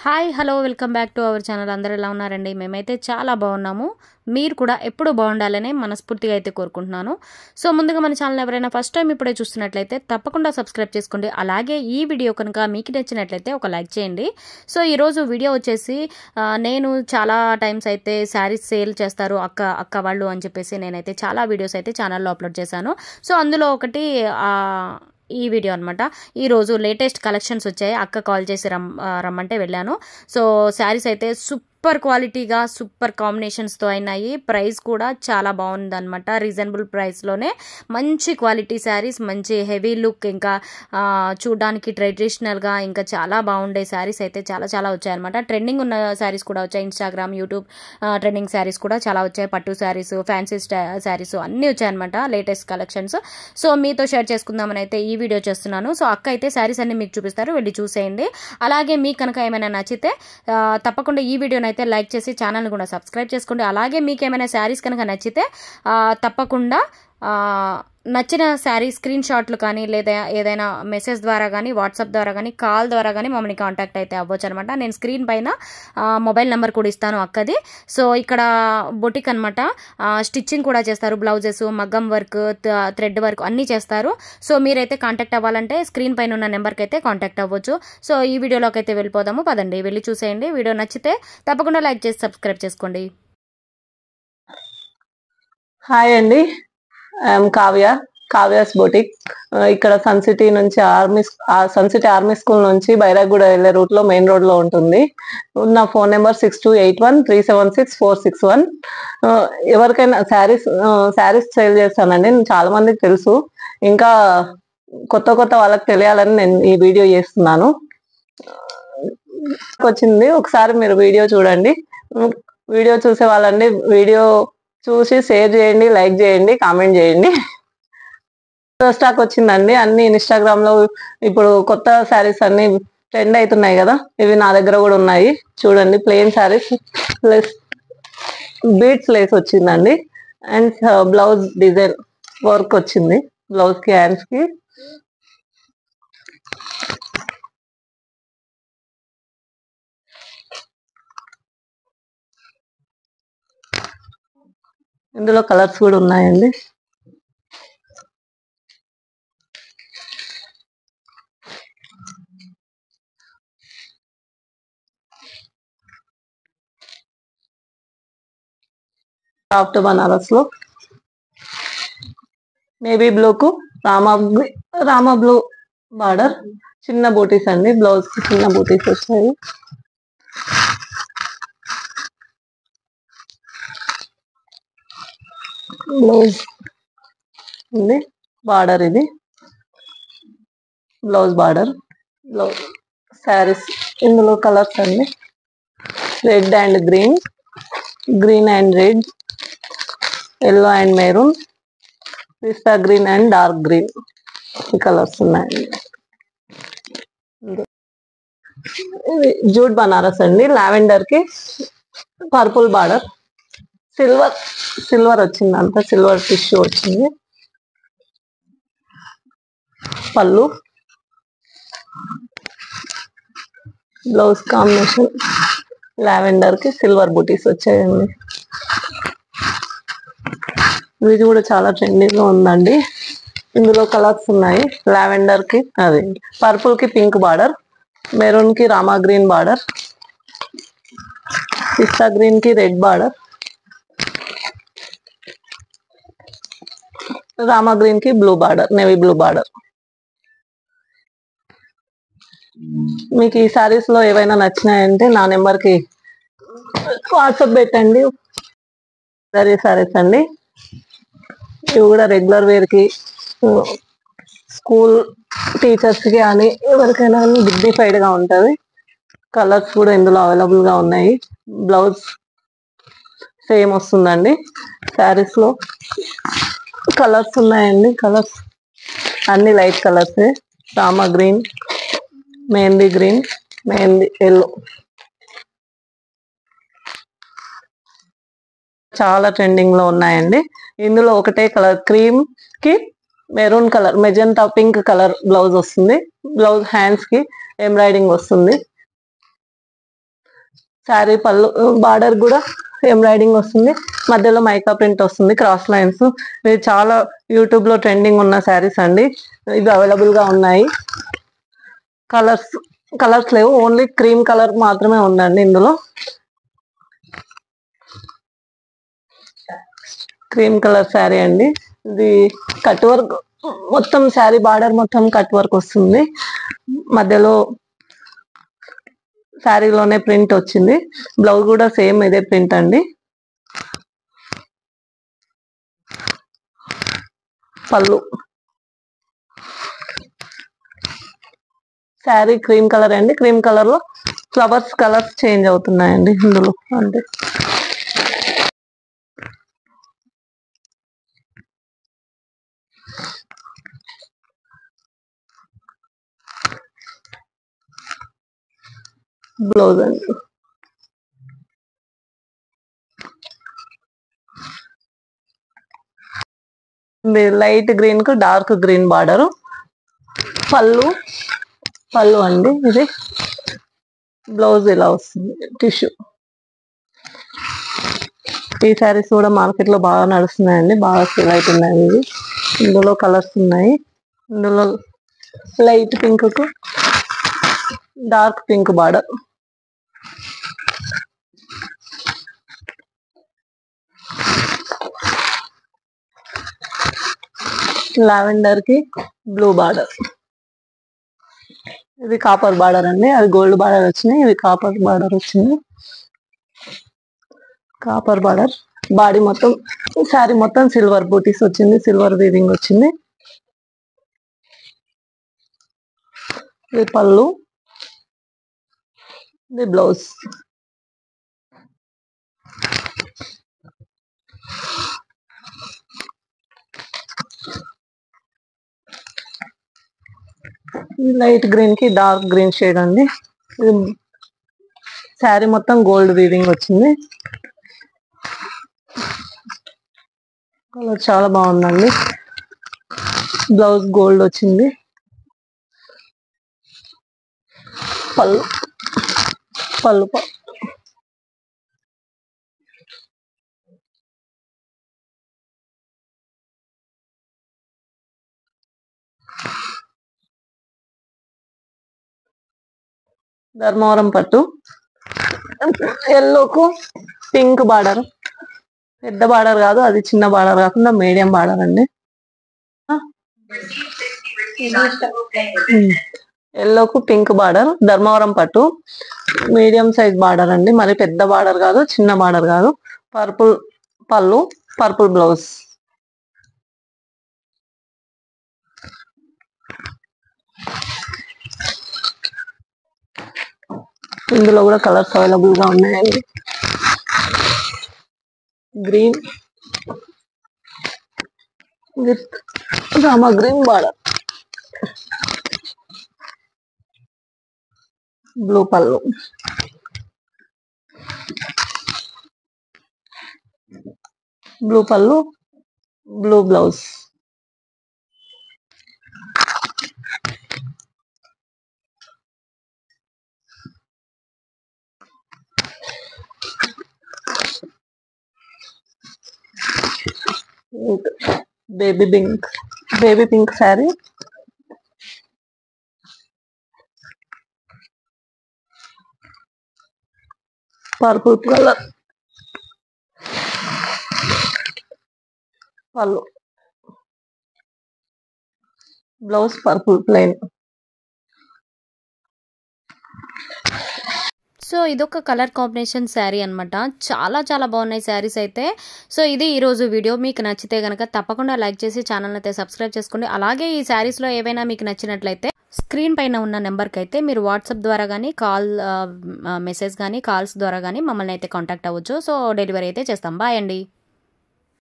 Hi hello welcome back to our channel. అందరూ ఎలా ఉన్నారండి? మేమైతే చాలా బాగున్నాము. మీరు కూడా ఎప్పుడు బాగుండాలని మనస్ఫూర్తిగా అయితే కోరుకుంటున్నాను. సో ముందుగా మన ఛానల్ ఎవరైనా ఫస్ట్ టైం ఇప్పుడే చూస్తున్నట్లయితే తప్పకుండా సబ్స్క్రైబ్ చేసుకోండి. అలాగే ఈ వీడియో కనుక మీకు నచ్చినట్లయితే ఒక లైక్ చేయండి. సో ఈరోజు వీడియో వచ్చేసి నేను చాలా టైమ్స్ అయితే శారీస్ సేల్ చేస్తారు అక్క వాళ్ళు అని చెప్పేసి నేనైతే చాలా వీడియోస్ అయితే ఛానల్లో అప్లోడ్ చేశాను. సో అందులో ఒకటి ఈ వీడియో అనమాట. ఈరోజు లేటెస్ట్ కలెక్షన్స్ వచ్చాయి. అక్క కాల్ చేసి రమ్మంటే వెళ్ళాను. సో శారీస్ అయితే సూపర్ క్వాలిటీగా సూపర్ కాంబినేషన్స్తో అయినాయి. ప్రైస్ కూడా చాలా బాగుంది అనమాట. రీజనబుల్ ప్రైస్లోనే మంచి క్వాలిటీ శారీస్, మంచి హెవీ లుక్, ఇంకా చూడడానికి ట్రెడిషనల్గా ఇంకా చాలా బాగుండే శారీస్ అయితే చాలా చాలా వచ్చాయన్నమాట. ట్రెండింగ్ ఉన్న శారీస్ కూడా వచ్చాయి. ఇన్స్టాగ్రామ్, యూట్యూబ్ ట్రెండింగ్ శారీస్ కూడా చాలా వచ్చాయి. పట్టు శారీస్, ఫ్యాన్సీ శారీస్ అన్నీ వచ్చాయన్నమాట, లేటెస్ట్ కలెక్షన్స్. సో మీతో షేర్ చేసుకుందామని అయితే ఈ వీడియో చేస్తున్నాను. సో అక్క అయితే శారీస్ అన్ని మీకు చూపిస్తారు, వెళ్ళి చూసేయండి. అలాగే మీకు కనుక ఏమైనా నచ్చితే తప్పకుండా ఈ వీడియోని అయితే లైక్ చేసి ఛానల్ని కూడా సబ్స్క్రైబ్ చేసుకోండి. అలాగే మీకు ఏమైనా శారీస్ కనుక నచ్చితే తప్పకుండా నచ్చిన శారీ స్క్రీన్ షాట్లు కానీ లేదా ఏదైనా మెసేజ్ ద్వారా కానీ, వాట్సాప్ ద్వారా కానీ, కాల్ ద్వారా కానీ మమ్మల్ని కాంటాక్ట్ అయితే అవ్వచ్చు అనమాట. నేను స్క్రీన్ పైన మొబైల్ నెంబర్ కూడా ఇస్తాను అక్కది. సో ఇక్కడ బొటిక్ అనమాట. స్టిచ్చింగ్ కూడా చేస్తారు. బ్లౌజెస్, మగ్గం వర్క్, థ్రెడ్ వర్క్ అన్నీ చేస్తారు. సో మీరైతే కాంటాక్ట్ అవ్వాలంటే స్క్రీన్ పైన ఉన్న నెంబర్కి అయితే కాంటాక్ట్ అవ్వచ్చు. సో ఈ వీడియోలోకి అయితే వెళ్ళిపోదాము, పదండి వెళ్ళి చూసేయండి. వీడియో నచ్చితే తప్పకుండా లైక్ చేసి సబ్స్క్రైబ్ చేసుకోండి. హాయ్ అండి, ఐఎమ్ కావ్యాస్ బొటిక్. ఇక్కడ సన్ సిటీ నుంచి సన్ సిటీ ఆర్మీ స్కూల్ నుంచి బైరాగూడ వెళ్ళే రూట్ లో మెయిన్ రోడ్ లో ఉంటుంది. నా ఫోన్ నెంబర్ 6281376461. ఎవరికైనా శారీస్ సేల్ చేస్తానండి. చాలా మందికి తెలుసు, ఇంకా కొత్త వాళ్ళకి తెలియాలని నేను ఈ వీడియో చేస్తున్నాను. వచ్చింది, ఒకసారి మీరు వీడియో చూడండి. వీడియో చూసే వాళ్ళండి వీడియో చూసి షేర్ చేయండి, లైక్ చేయండి, కామెంట్ చేయండి. స్టాక్ వచ్చిందండి. అన్ని ఇన్స్టాగ్రామ్ లో ఇప్పుడు కొత్త శారీస్ అన్ని ట్రెండ్ అవుతున్నాయి కదా, ఇవి నా దగ్గర కూడా ఉన్నాయి. చూడండి, plain saris plus beads lace వచ్చిందండి. అండ్ బ్లౌజ్ డిజైన్ వర్క్ వచ్చింది, బ్లౌజ్ కి, హ్యాండ్స్ కి. ఇందులో కలర్స్ కూడా ఉన్నాయండి. సాఫ్ట్ బనారస్ లో నేవీ బ్లూ కు రామా బ్లూ బార్డర్, చిన్న బూటీస్ అండి. బ్లౌజ్ కి చిన్న బూటీస్ వచ్చాయి. బ్లౌజ్ ఉంది, బార్డర్ ఇది బ్లౌజ్ బార్డర్. బ్లౌజ్ శారీస్ ఇందులో కలర్స్ అండి. Red and green and red, yellow and maroon, pista green and dark green, ఈ కలర్స్ ఉన్నాయండి. ఇది జూట్ బనారస్ అండి. లావెండర్ కి పర్పుల్ బార్డర్, సిల్వర్ వచ్చింది, అంతా సిల్వర్ టిష్యూ వచ్చింది. పళ్ళు, బ్లౌజ్ కాంబినేషన్ లావెండర్ కి సిల్వర్ బూటీస్ వచ్చాయండి. ఇది కూడా చాలా ట్రెండింగ్ లో ఉందండి. ఇందులో కలర్స్ ఉన్నాయి. లావెండర్ కి పర్పుల్ కి పింక్ బార్డర్, మెరూన్ కి రామా గ్రీన్ బార్డర్, పిస్తా గ్రీన్ కి రెడ్ బార్డర్, రామా గ్రీన్ కి blue border, navy blue border. మీకు ఈ సారీస్ లో ఏవైనా నచ్చినాయంటే నా నెంబర్ కి వాట్సాప్ పెట్టండి. సారీస్ అండి, ఇవి కూడా రెగ్యులర్ వేర్ కి, స్కూల్ టీచర్స్ కి అని ఎవరికైనా డిగ్నిఫైడ్ గా ఉంటది. కలర్స్ కూడా ఇందులో అవైలబుల్ గా ఉన్నాయి. బ్లౌజ్ సేమ్ వస్తుందండి. శారీస్ లో కలర్స్ ఉన్నాయండి. కలర్స్ అన్ని light colours, Rama green, mehndi green, mehndi yellow, చాలా ట్రెండింగ్ లో ఉన్నాయండి. ఇందులో ఒకటే కలర్ క్రీమ్ కి maroon colour, magenta pink colour blouse వస్తుంది. బ్లౌజ్ హ్యాండ్స్ కి ఎంబ్రాయిడింగ్ వస్తుంది. శారీ పళ్ళు బార్డర్ కూడా ఎంబ్రాయిడింగ్ వస్తుంది, మధ్యలో మైకా ప్రింట్ వస్తుంది, క్రాస్ లైన్స్. ఇది చాలా యూట్యూబ్ లో ట్రెండింగ్ ఉన్న శారీస్ అండి. ఇవి అవైలబుల్ గా ఉన్నాయి. కలర్స్ లేవు, ఓన్లీ క్రీమ్ కలర్ మాత్రమే ఉందండి ఇందులో. క్రీమ్ కలర్ శారీ అండి. ఇది కట్ వర్క్ మొత్తం, శారీ బార్డర్ మొత్తం కట్ వర్క్ వస్తుంది, మధ్యలో శారీలోనే ప్రింట్ వచ్చింది. బ్లౌజ్ కూడా సేమ్ ఇదే ప్రింట్ అండి. పళ్ళు శారీ క్రీమ్ కలర్ అండి. క్రీమ్ కలర్ లో కలర్స్ చేంజ్ అవుతున్నాయండి ఇందులో అంటే. బ్లౌజ్ అండి. లైట్ గ్రీన్ కు డార్క్ గ్రీన్ బార్డర్. పళ్ళు అండి. ఇది బ్లౌజ్ ఇలా వస్తుంది టిష్యూ. ఈ శారీస్ కూడా మార్కెట్ లో బాగా నడుస్తున్నాయండి, బాగా సేల్ అవుతున్నాయి. ఇవి ఇందులో కలర్స్ ఉన్నాయి. ఇందులో లైట్ పింక్ కు డార్క్ పింక్ బార్డర్, లావెండర్ కి బ్లూ బార్డర్. ఇది కాపర్ బార్డర్ అండి, అది గోల్డ్ బార్డర్ వచ్చినాయి, ఇది కాపర్ బార్డర్ వచ్చింది. కాపర్ బార్డర్, బాడీ మొత్తం శారీ మొత్తం సిల్వర్ బూటీస్ వచ్చింది, సిల్వర్ వీవింగ్ వచ్చింది. ఇది పళ్ళు, ఇది బ్లౌజ్. లైట్ గ్రీన్ కి డార్క్ గ్రీన్ షేడ్ అండి. ఇది శారీ మొత్తం గోల్డ్ వీవింగ్ వచ్చింది. కలర్ చాలా బాగుందండి. బ్లౌజ్ గోల్డ్ వచ్చింది. పళ్ళు ధర్మవరం పట్టు, ఎల్లోకు పింక్ బార్డర్. పెద్ద బార్డర్ కాదు, అది చిన్న బార్డర్ కాకుండా మీడియం బార్డర్ అండి. ఎల్లోకు పింక్ బార్డర్, ధర్మవరం పట్టు, మీడియం సైజ్ బార్డర్ అండి. మరి పెద్ద బార్డర్ కాదు, చిన్న బార్డర్ కాదు. పర్పుల్ పళ్ళు, పర్పుల్ బ్లౌజ్. ఇందులో కూడా కలర్స్ అవైలబుల్ గా ఉన్నాయండి. Green with Rama green border, blue పళ్ళు, blue blouse. Baby pink sari, purple colour పళ్ళు, బ్లౌజ్ పర్పుల్ ప్లెయిన్. సో ఇదొక కలర్ కాంబినేషన్ శారీ అనమాట. చాలా చాలా బాగున్నాయి శారీస్ అయితే. సో ఇది ఈరోజు వీడియో. మీకు నచ్చితే కనుక తప్పకుండా లైక్ చేసి ఛానల్ అయితే సబ్స్క్రైబ్ చేసుకోండి. అలాగే ఈ శారీస్లో ఏవైనా మీకు నచ్చినట్లయితే స్క్రీన్ పైన ఉన్న నెంబర్కి అయితే మీరు వాట్సాప్ ద్వారా కానీ మెసేజ్ కానీ కాల్స్ ద్వారా కానీ మమ్మల్ని అయితే కాంటాక్ట్ అవ్వచ్చు. సో డెలివరీ అయితే చేస్తాం. బాయ్ అండి.